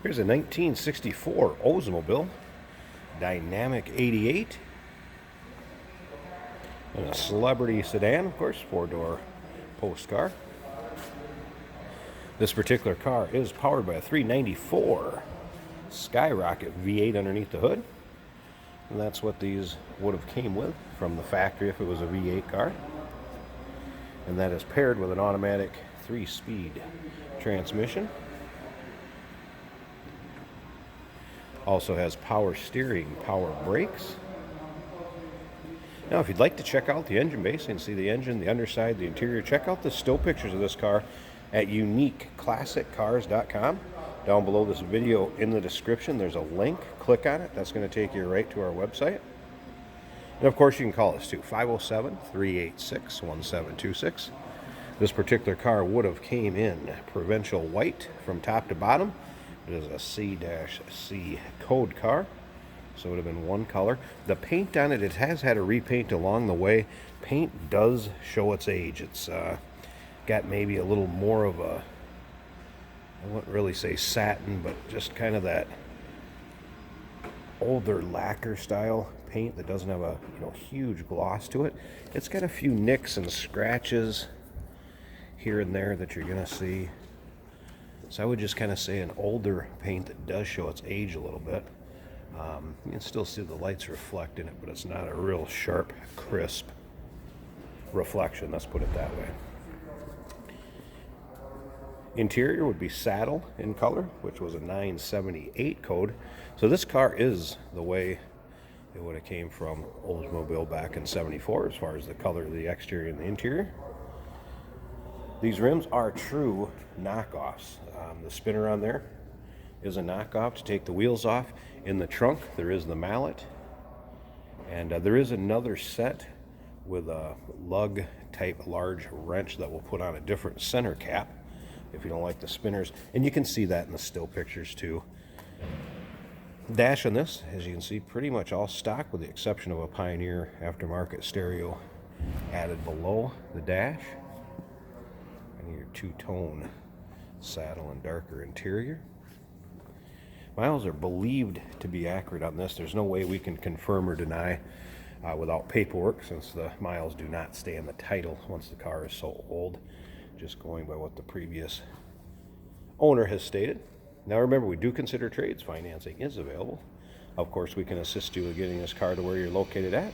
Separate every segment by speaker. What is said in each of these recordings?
Speaker 1: Here's a 1964 Oldsmobile Dynamic 88. And a Celebrity Sedan, of course, four-door post car. This particular car is powered by a 394 Skyrocket V8 underneath the hood. And that's what these would have came with from the factory if it was a V8 car. And that is paired with an automatic 3-speed transmission. Also has power steering, power brakes. Now, if you'd like to check out the engine base and see the engine, the underside, the interior, check out the still pictures of this car at uniqueclassiccars.com. Down below this video in the description, there's a link. Click on it. That's going to take you right to our website. And of course, you can call us too, 507-386-1726. This particular car would have came in provincial white from top to bottom. It is a C-C code car, so it would have been one color. The paint on it, it has had a repaint along the way. Paint does show its age. It's got maybe a little more of a, I wouldn't really say satin, but just kind of that older lacquer style paint that doesn't have a huge gloss to it. It's got a few nicks and scratches here and there that you're gonna see. So I would just kind of say an older paint that does show its age a little bit. You can still see the lights reflect in it, but it's not a real sharp, crisp reflection, let's put it that way. Interior would be saddle in color, which was a 978 code. So this car is the way it would have came from Oldsmobile back in 74 as far as the color of the exterior and the interior. These rims are true knockoffs. The spinner on there is a knockoff to take the wheels off. In the trunk, there is the mallet. And there is another set with a lug type large wrench that will put on a different center cap if you don't like the spinners. And you can see that in the still pictures too. Dash on this, as you can see, pretty much all stock with the exception of a Pioneer aftermarket stereo added below the dash. And your two-tone saddle and darker interior. Miles are believed to be accurate on this. There's no way we can confirm or deny without paperwork, since the miles do not stay in the title once the car is so old, just going by what the previous owner has stated. Now remember, we do consider trades. Financing is available. Of course, we can assist you with getting this car to where you're located at.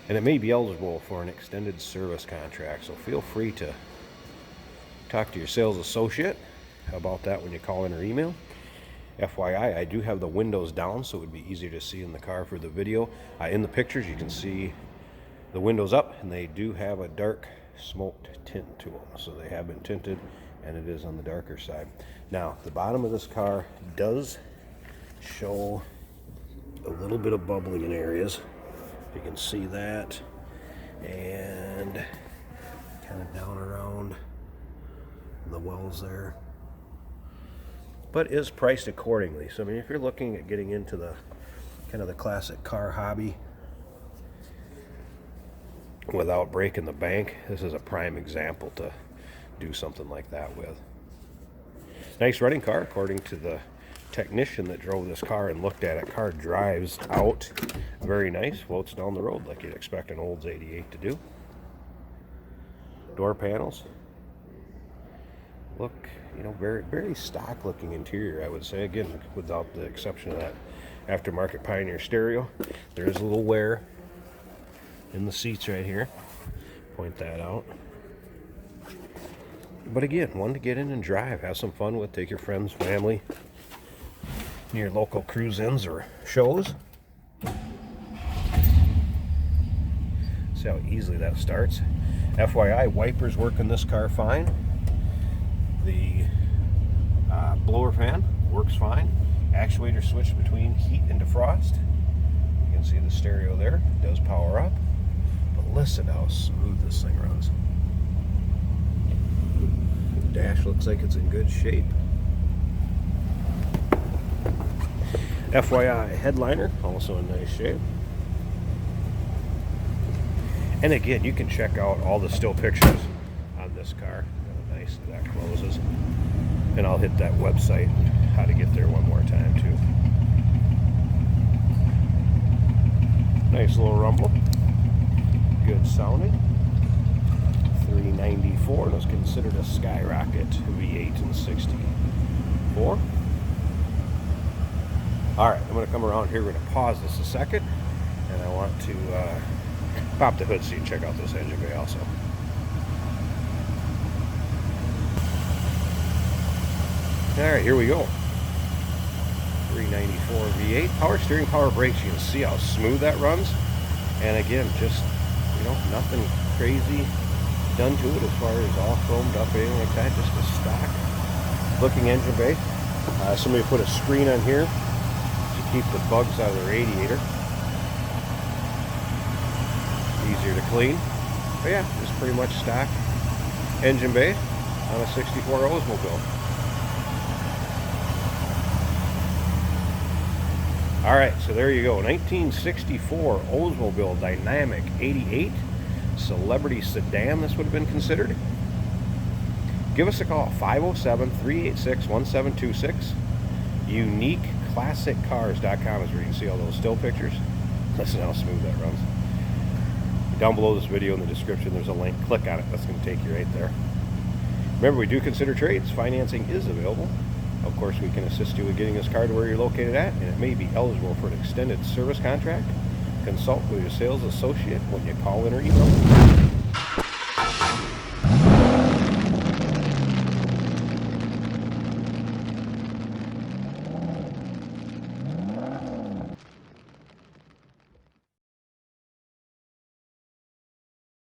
Speaker 1: And it may be eligible for an extended service contract, so feel free to talk to your sales associate about that when you call in or email. FYI, I do have the windows down, so it would be easier to see in the car for the video. In the pictures, you can see the windows up, and they do have a dark smoked tint to them, so they have been tinted, and it is on the darker side. Now, the bottom of this car does show a little bit of bubbling in areas. You can see that, and kind of down around the wells there, but is priced accordingly. So I mean, if you're looking at getting into the kind of the classic car hobby without breaking the bank, this is a prime example to do something like that with. Nice running car, according to the technician that drove this car and looked at it. Car drives out very nice, floats down the road like you'd expect an Olds 88 to do. Door panels look, very, very stock looking interior, I would say, again, without the exception of that aftermarket Pioneer stereo. There is a little wear in the seats right here, point that out. But again, one to get in and drive, have some fun with, take your friends, family, your local cruise-ins or shows. See how easily that starts. FYI, wipers work in this car fine. The blower fan works fine. Actuator switch between heat and defrost. You can see the stereo there. It does power up. But listen how smooth this thing runs. The dash looks like it's in good shape. FYI, headliner also in nice shape. And again, you can check out all the still pictures on this car. How nice that closes. And I'll hit that website, how to get there, one more time too. Nice little rumble. Good sounding. 394. That's considered a skyrocket V8 in 64. Alright, I'm going to come around here. We're going to pause this a second. And I want to pop the hood so you can check out this engine bay also. Alright, here we go. 394 V8. Power steering, power brakes. You can see how smooth that runs. And again, just, nothing crazy done to it as far as all chromed up, anything like that. Just a stock looking engine bay. Somebody put a screen on here to keep the bugs out of the radiator. Easier to clean. But yeah, just pretty much stock engine bay on a 64 Oldsmobile. Alright, so there you go. 1964 Oldsmobile Dynamic 88 Celebrity Sedan, this would have been considered. Give us a call, 507-386-1726. UniqueClassicCars.com is where you can see all those still pictures. Listen how smooth that runs. Down below this video in the description, there's a link. Click on it. That's going to take you right there. Remember, we do consider trades. Financing is available. Of course, we can assist you with getting this car to where you're located at, and it may be eligible for an extended service contract. Consult with your sales associate when you call in or email.